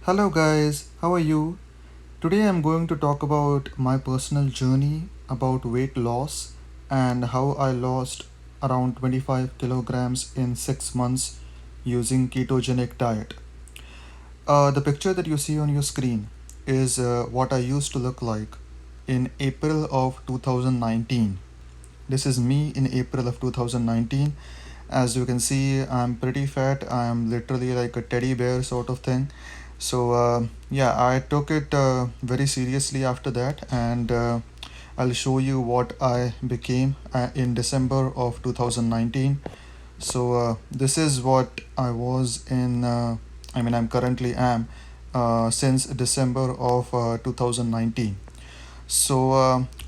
Hello, guys, how are you? Today I'm going to talk about my personal journey about weight loss and how I lost around 25 kilograms in 6 months using ketogenic diet. The picture that you see on your screen is what I used to look like in April of 2019. This is me in April of 2019. As you can see, I'm pretty fat. I'm literally like a teddy bear sort of thing. So I took it very seriously after that, and I'll show you what I became in December of 2019. This is what I was in. I'm currently am since December of 2019.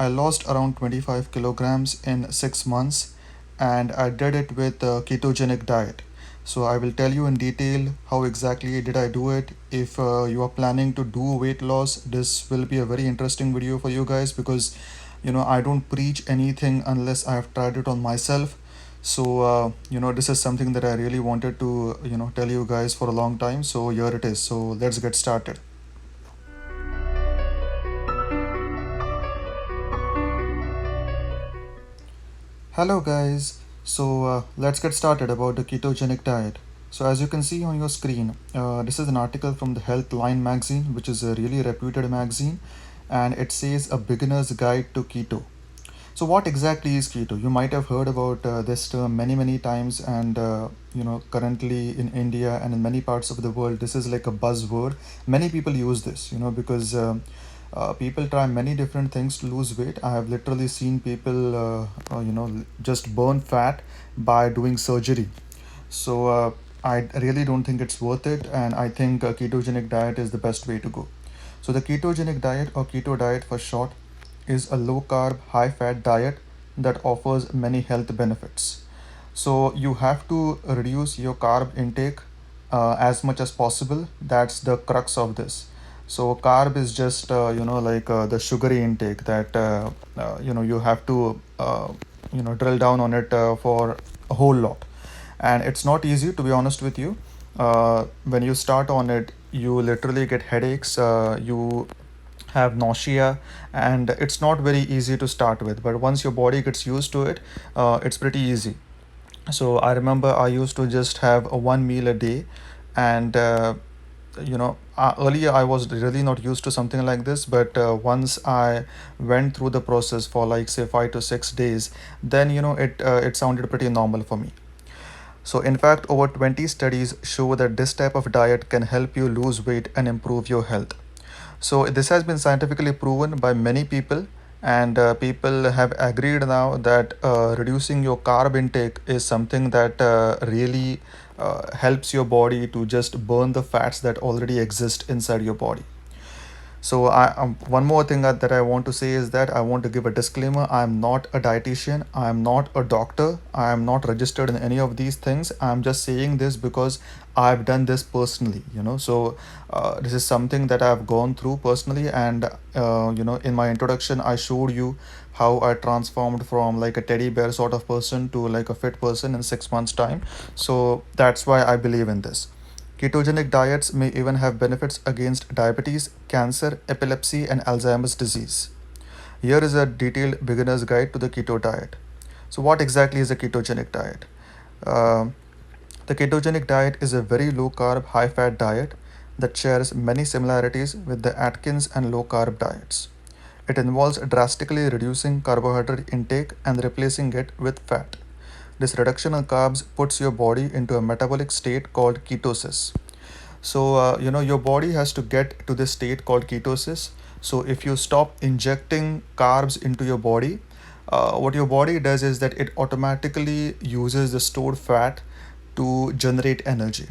I lost around 25 kilograms in 6 months, and I did it with a ketogenic diet. So I will tell you in detail how exactly did I do it. If you are planning to do weight loss, this will be a very interesting video for you guys because I don't preach anything unless I have tried it on myself. This is something that I really wanted to tell you guys for a long time. So here it is. So let's get started. Hello guys. Let's get started about the ketogenic diet. So as you can see on your screen, this is an article from the Healthline magazine, which is a really reputed magazine, and it says a beginner's guide to keto. So what exactly is keto? You might have heard about this term many times, and currently in India and in many parts of the world, this is like a buzzword. Many people use this, because people try many different things to lose weight. I have literally seen people, just burn fat by doing surgery. I really don't think it's worth it, and I think a ketogenic diet is the best way to go. So the ketogenic diet, or keto diet for short, is a low carb, high fat diet that offers many health benefits. So you have to reduce your carb intake as much as possible. That's the crux of this. So carb is just the sugary intake that you have to drill down on it for a whole lot, and it's not easy, to be honest with you. When you start on it, you literally get headaches. You have nausea, and it's not very easy to start with, but once your body gets used to it, it's pretty easy. So I remember I used to just have a one meal a day, and earlier I was really not used to something like this, but once I went through the process for like say 5 to 6 days, then it sounded pretty normal for me. So in fact, over 20 studies show that this type of diet can help you lose weight and improve your health. So this has been scientifically proven by many people, and people have agreed now that reducing your carb intake is something that really helps your body to just burn the fats that already exist inside your body. So one more thing that I want to say is that I want to give a disclaimer. I am not a dietitian. I am not a doctor. I am not registered in any of these things. I'm just saying this because I've done this personally. This is something that I've gone through personally, and in my introduction, I showed you how I transformed from like a teddy bear sort of person to like a fit person in 6 months' time. So that's why I believe in this. Ketogenic diets may even have benefits against diabetes, cancer, epilepsy, and Alzheimer's disease. Here is a detailed beginner's guide to the keto diet. So, what exactly is a ketogenic diet? Uh, the ketogenic diet is a very low carb, high fat diet that shares many similarities with the Atkins and low carb diets. It involves drastically reducing carbohydrate intake and replacing it with fat. This reduction in carbs puts your body into a metabolic state called ketosis. Your body has to get to this state called ketosis. So, if you stop injecting carbs into your body, what your body does is that it automatically uses the stored fat to generate energy.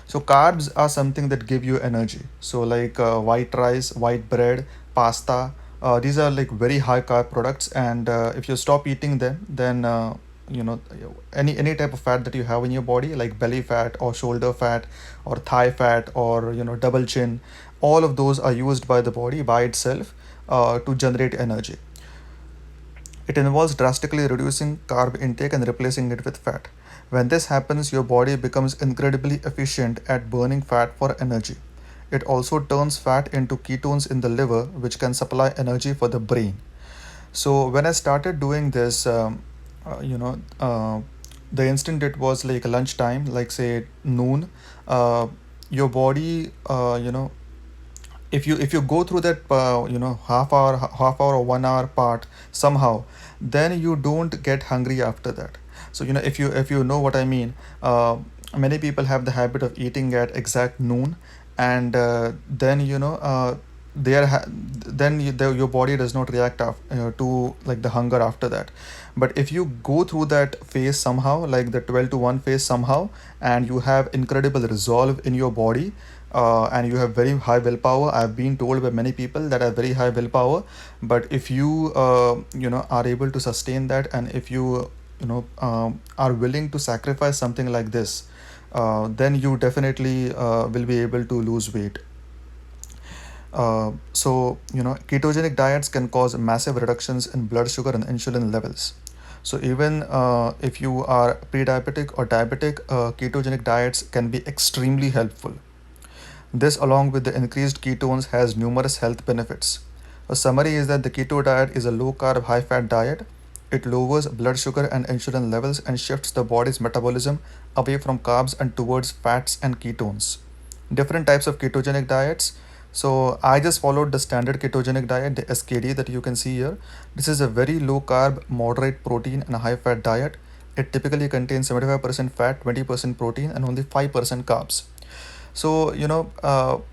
So, carbs are something that give you energy. So, like white rice, white bread, pasta, these are like very high carb products, and if you stop eating them, then you know any type of fat that you have in your body, like belly fat or shoulder fat or thigh fat or double chin, all of those are used by the body by itself to generate energy. It involves drastically reducing carb intake and replacing it with fat. When this happens, your body becomes incredibly efficient at burning fat for energy. it also turns fat into ketones in the liver, which can supply energy for the brain. So when I started doing this, the instant it was like lunchtime, like say noon, uh, your body, if you go through that half hour or 1 hour part somehow, then you don't get hungry after that. So if you know what I mean, many people have the habit of eating at exact noon, and then they are then your body does not react to like the hunger after that. But if you go through that phase somehow, like the 12 to 1 phase somehow, and you have incredible resolve in your body, and you have very high willpower. I've been told by many people that I have very high willpower, but if you are able to sustain that, and if you are willing to sacrifice something like this, then you definitely will be able to lose weight. Ketogenic diets can cause massive reductions in blood sugar and insulin levels. So even if you are pre-diabetic or diabetic, ketogenic diets can be extremely helpful. This, along with the increased ketones, has numerous health benefits. A summary is that the keto diet is a low carb, high fat diet. It lowers blood sugar and insulin levels and shifts the body's metabolism away from carbs and towards fats and ketones. Different types of ketogenic diets. So, I just followed the standard ketogenic diet, the SKD that you can see here. This is a very low carb, moderate protein, and a high fat diet. It typically contains 75% fat, 20% protein, and only 5% carbs. So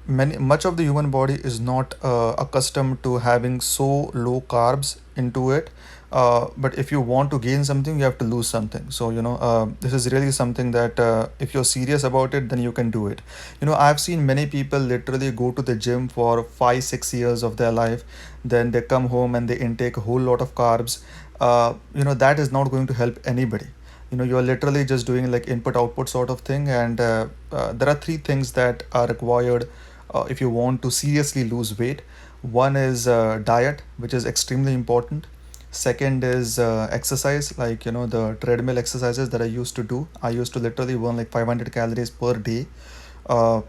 much of the human body is not accustomed to having so low carbs into it. But if you want to gain something, you have to lose something. So this is really something that if you're serious about it, then you can do it. I've seen many people literally go to the gym for 5 6 years of their life, then they come home and they intake a whole lot of carbs. That is not going to help anybody. You're literally just doing like input output sort of thing, and there are three things that are required if you want to seriously lose weight. One is diet, which is extremely important. Second is exercise, like the treadmill exercises that I used to do. I used to literally burn like 500 calories per day, uh,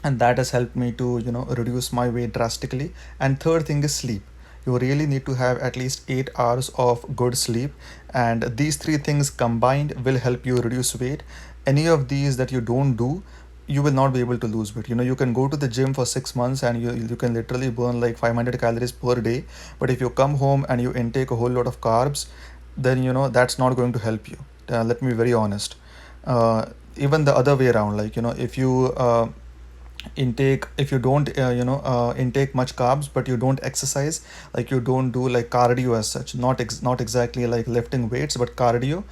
and that has helped me to reduce my weight drastically. And third thing is sleep. You really need to have at least 8 hours of good sleep, and these three things combined will help you reduce weight. Any of these that you don't do, you will not be able to lose weight. You can go to the gym for 6 months and you can literally burn like 500 calories per day, but if you come home and you intake a whole lot of carbs, then that's not going to help you. Let me be very honest. Even the other way around, like if you don't intake much carbs, but you don't exercise, like you don't do like cardio as such, not exactly like lifting weights, but cardio,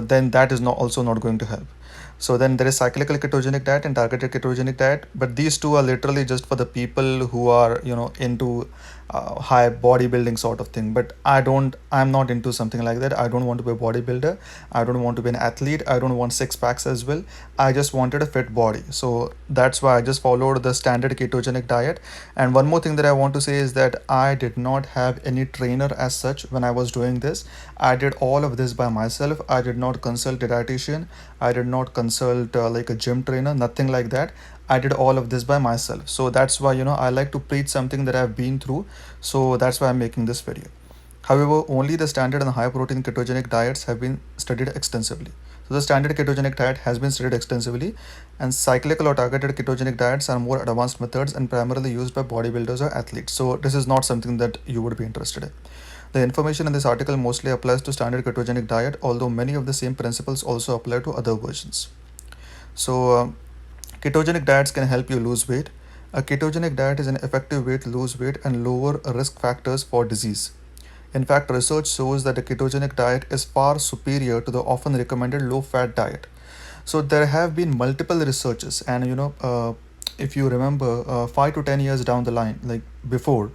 then that is not also not going to help. So then there is cyclical ketogenic diet and targeted ketogenic diet, but these two are literally just for the people who are into high bodybuilding sort of thing. But I'm not into something like that. I don't want to be a bodybuilder. I don't want to be an athlete. I don't want six packs as well. I just wanted a fit body. So that's why I just followed the standard ketogenic diet. And one more thing that I want to say is that I did not have any trainer as such when I was doing this. I did all of this by myself. I did not consult a dietitian. I did not consult like a gym trainer, nothing like that. I did all of this by myself. So that's why I like to preach something that I've been through. So that's why I'm making this video. However, only the standard and high protein ketogenic diets have been studied extensively. So the standard ketogenic diet has been studied extensively, and cyclical or targeted ketogenic diets are more advanced methods and primarily used by bodybuilders or athletes. So this is not something that you would be interested in. The information in this article mostly applies to standard ketogenic diet, although many of the same principles also apply to other versions. So, ketogenic diets can help you lose weight. A ketogenic diet is an effective way to lose weight and lower risk factors for disease. In fact, research shows that a ketogenic diet is far superior to the often recommended low fat diet. So there have been multiple researches, and if you remember, 5 to 10 years down the line, like before,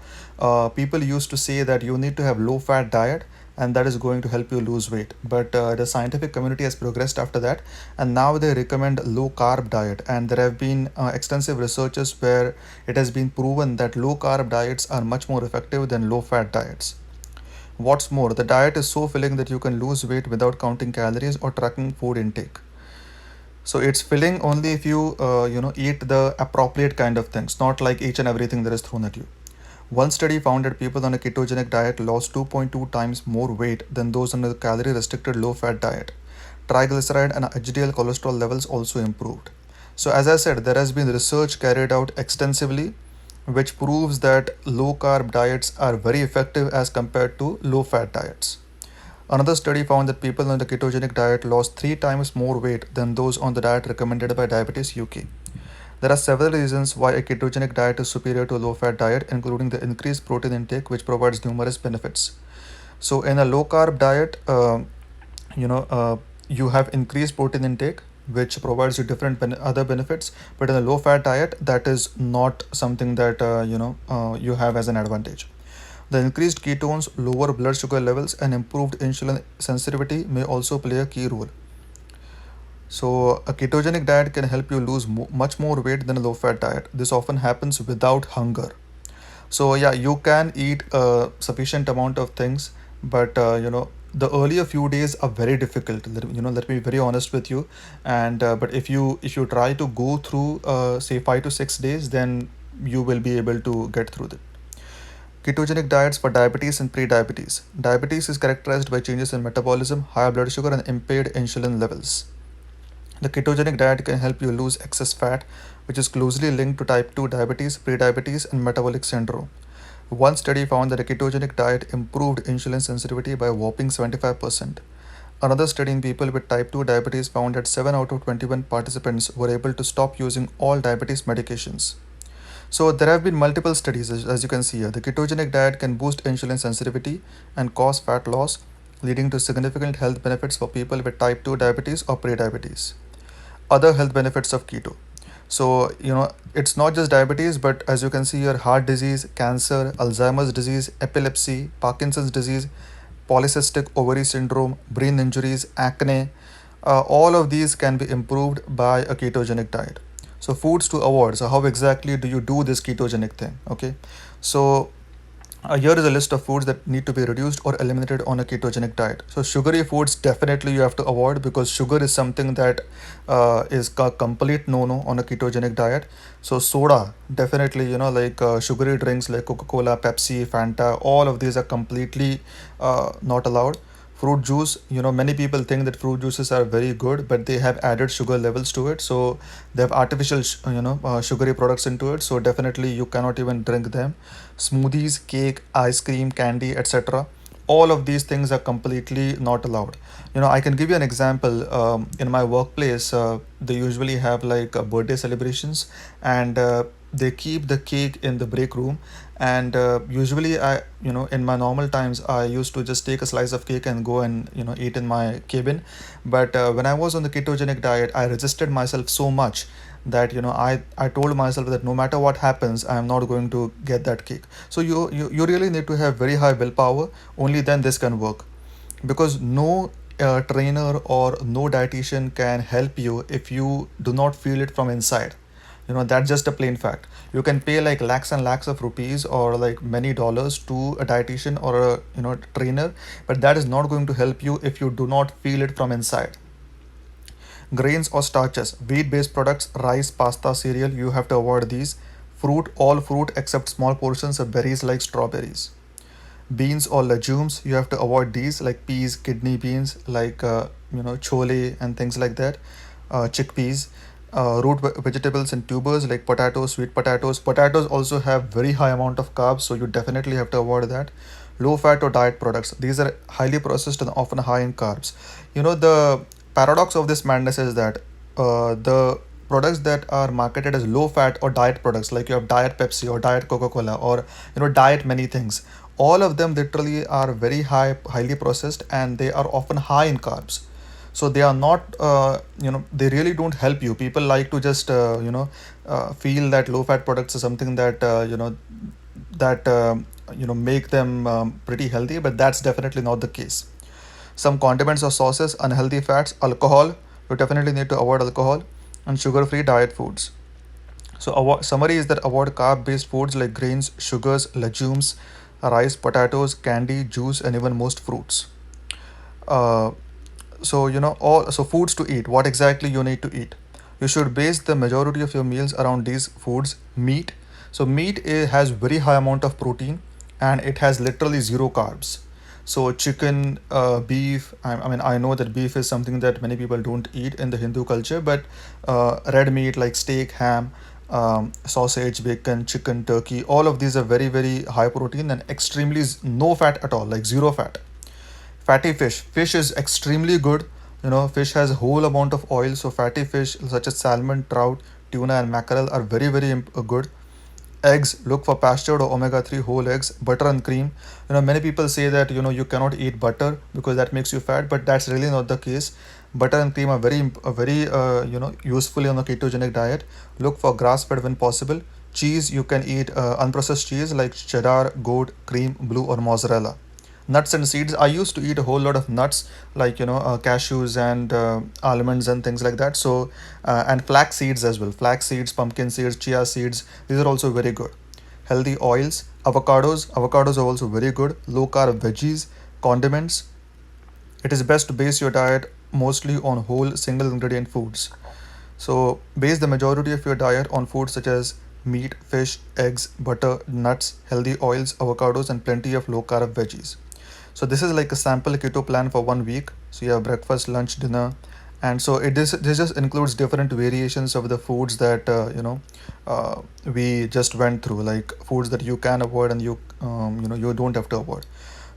people used to say that you need to have low fat diet, and that is going to help you lose weight. But the scientific community has progressed after that, and now they recommend low carb diet. And there have been extensive researches where it has been proven that low carb diets are much more effective than low fat diets. What's more, the diet is so filling that you can lose weight without counting calories or tracking food intake. So it's filling only if you eat the appropriate kind of things, not like each and everything that is thrown at you. One study found that people on a ketogenic diet lost 2.2 times more weight than those on a calorie restricted low fat diet. Triglyceride and HDL cholesterol levels also improved. So, as I said, there has been research carried out extensively which proves that low carb diets are very effective as compared to low fat diets. Another study found that people on the ketogenic diet lost 3 times more weight than those on the diet recommended by Diabetes UK. There are several reasons why a ketogenic diet is superior to a low fat diet, including the increased protein intake, which provides numerous benefits. So, in a low carb diet, you know, uh, you have increased protein intake, which provides you different other benefits. But in a low fat diet, that is not something that you have as an advantage. The increased ketones, lower blood sugar levels, and improved insulin sensitivity may also play a key role. So, a ketogenic diet can help you lose much more weight than a low fat diet. This often happens without hunger. So, yeah, you can eat a sufficient amount of things, but the earlier few days are very difficult. Let me be very honest with you. And but if you try to go through say 5 to 6 days, then you will be able to get through it. Ketogenic diets for diabetes and pre-diabetes. Diabetes is characterized by changes in metabolism, high blood sugar, and impaired insulin levels. The ketogenic diet can help you lose excess fat, which is closely linked to type 2 diabetes, prediabetes, and metabolic syndrome. One study found that a ketogenic diet improved insulin sensitivity by a whopping 75%. Another study in people with type 2 diabetes found that 7 out of 21 participants were able to stop using all diabetes medications. So, there have been multiple studies, as you can see here. The ketogenic diet can boost insulin sensitivity and cause fat loss, leading to significant health benefits for people with type 2 diabetes or prediabetes. Other health benefits of keto. So, it's not just diabetes, but as you can see here, heart disease, cancer, Alzheimer's disease, epilepsy, Parkinson's disease, polycystic ovary syndrome, brain injuries, acne, all of these can be improved by a ketogenic diet. So, foods to avoid. So, how exactly do you do this ketogenic thing? Okay. So, here is a list of foods that need to be reduced or eliminated on a ketogenic diet. So, sugary foods definitely you have to avoid because sugar is something that is a complete no-no on a ketogenic diet. So, soda definitely, like sugary drinks like Coca-Cola, Pepsi, Fanta, all of these are completely not allowed. Fruit juice, many people think that fruit juices are very good, but they have added sugar levels to it. So, they have artificial, sugary products into it. So, definitely you cannot even drink them. Smoothies, cake, ice cream, candy, etc. All of these things are completely not allowed. I can give you an example. In my workplace, they usually have like birthday celebrations, and they keep the cake in the break room. And usually, in my normal times, I used to just take a slice of cake and go and eat in my cabin. But when I was on the ketogenic diet, I resisted myself so much that I told myself that no matter what happens, I am not going to get that cake. So you really need to have very high willpower. Only then this can work, because no trainer or no dietitian can help you if you do not feel it from inside. That's just a plain fact. You can pay like lakhs and lakhs of rupees or like many dollars to a dietitian or a trainer, but that is not going to help you if you do not feel it from inside. Grains or starches, wheat based products, rice, pasta, cereal, you have to avoid these. Fruit, all fruit except small portions of berries like strawberries. Beans or legumes, you have to avoid these like peas, kidney beans, like chole and things like that. Chickpeas, root vegetables and tubers like potatoes, sweet potatoes. Potatoes also have very high amount of carbs, so you definitely have to avoid that. Low fat or diet products, these are highly processed and often high in carbs. The paradox of this madness is that the products that are marketed as low fat or diet products, like you have diet Pepsi or diet Coca-Cola or diet many things, all of them literally are very highly processed, and they are often high in carbs. So they are not they really don't help you. People like to just feel that low fat products are something that that make them pretty healthy, but that's definitely not the case. Some condiments or sauces, unhealthy fats, alcohol, you definitely need to avoid alcohol, and sugar free diet foods. So, summary is that avoid carb based foods like grains, sugars, legumes, rice, potatoes, candy, juice, and even most fruits. Uh, So all so foods to eat. What exactly you need to eat? You should base the majority of your meals around these foods. Meat. So meat has very high amount of protein, and it has literally zero carbs. So chicken, beef. I mean, I know that beef is something that many people don't eat in the Hindu culture, but red meat like steak, ham, sausage, bacon, chicken, turkey, all of these are very, very high protein and extremely no fat at all, like zero fat. Fatty fish. Fish is extremely good. Fish has a whole amount of oil, so fatty fish such as salmon, trout, tuna, and mackerel are very, very good. Eggs, look for pastured or omega 3 whole eggs. Butter and cream. Many people say that you cannot eat butter because that makes you fat, but that's really not the case. Butter and cream are very useful on a ketogenic diet. Look for grass fed when possible. Cheese, you can eat unprocessed cheese like cheddar, goat, cream, blue, or mozzarella. Nuts and seeds, I used to eat a whole lot of nuts like cashews and almonds and things like that. So and flax seeds as well, flax seeds, pumpkin seeds, chia seeds, these are also very good. Healthy oils, avocados are also very good. Low carb veggies, condiments. It is best to base your diet mostly on whole single ingredient foods. So base the majority of your diet on foods such as meat, fish, eggs, butter, nuts, healthy oils, avocados, and plenty of low carb veggies. So this is like a sample keto plan for 1 week. So you have breakfast, lunch, dinner, and so this just includes different variations of the foods that we just went through, like foods that you can avoid and you don't have to avoid.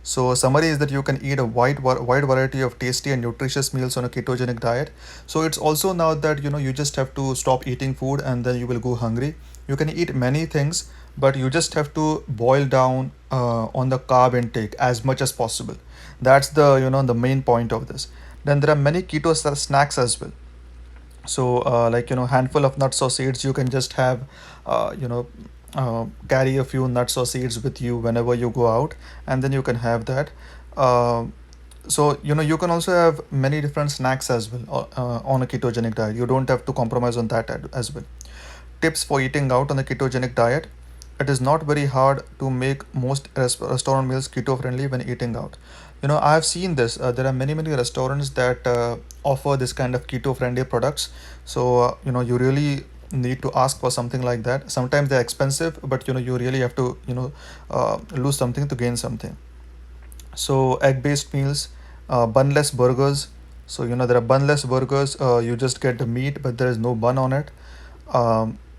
So summary is that you can eat a wide variety of tasty and nutritious meals on a ketogenic diet. So it's also now that you just have to stop eating food and then you will go hungry. You can eat many things, but you just have to boil down on the carb intake as much as possible. That's the main point of this. Then there are many keto snacks as well. So like handful of nuts or seeds, you can just have carry a few nuts or seeds with you whenever you go out, and then you can have that. So you can also have many different snacks as well on a ketogenic diet. You don't have to compromise on that as well. Tips for eating out on a ketogenic diet. It is not very hard to make most restaurant meals keto friendly when eating out. I have seen this. There are many restaurants that offer this kind of keto friendly products. So you really need to ask for something like that. Sometimes they're expensive, but you really have to lose something to gain something. So egg based meals, bunless burgers. So there are bunless burgers. You just get the meat, but there is no bun on it.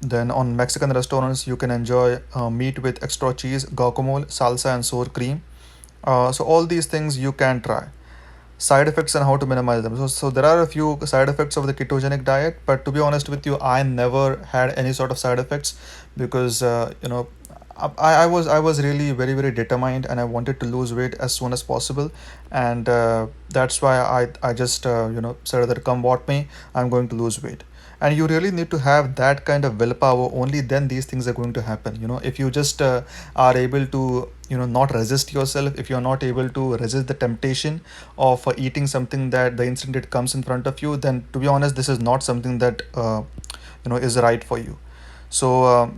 Then on Mexican restaurants, you can enjoy meat with extra cheese, guacamole, salsa, and sour cream. So all these things you can try. Side effects and how to minimize them. So there are a few side effects of the ketogenic diet, but to be honest with you, I never had any sort of side effects because I was really very determined and I wanted to lose weight as soon as possible, and that's why I just said that come what may, I'm going to lose weight. And you really need to have that kind of willpower. Only then these things are going to happen. If you just are able to not resist yourself, if you're not able to resist the temptation of eating something that the instant it comes in front of you, then to be honest, this is not something that is right for you. So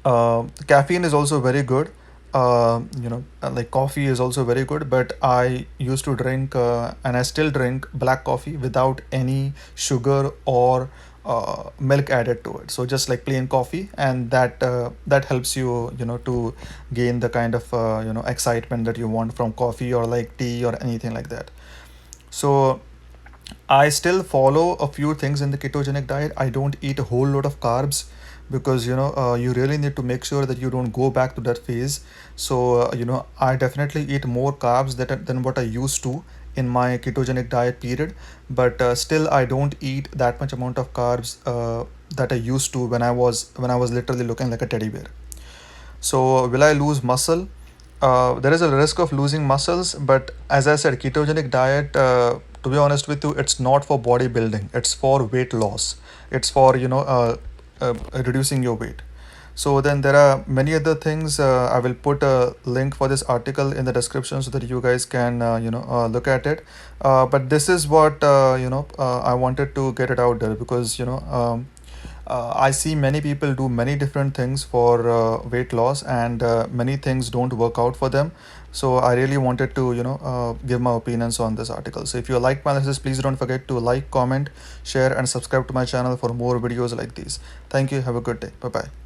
caffeine is also very good. Like coffee is also very good, but I used to drink and I still drink black coffee without any sugar or milk added to it. So just like plain coffee, and that helps you to gain the kind of excitement that you want from coffee or like tea or anything like that. So I still follow a few things in the ketogenic diet. I don't eat a whole lot of carbs because you really need to make sure that you don't go back to that phase. So I definitely eat more carbs than what I used to in my ketogenic diet period, but still I don't eat that much amount of carbs that I used to when I was literally looking like a teddy bear. So, will I lose muscle? There is a risk of losing muscles, but as I said, ketogenic diet, to be honest with you, it's not for bodybuilding. It's for weight loss. It's for reducing your weight. So then there are many other things. I will put a link for this article in the description so that you guys can look at it. But this is what I wanted to get it out there because I see many people do many different things for weight loss, and many things don't work out for them. So I really wanted to, give my opinions on this article. So if you like my analysis, please don't forget to like, comment, share, and subscribe to my channel for more videos like these. Thank you. Have a good day. Bye bye.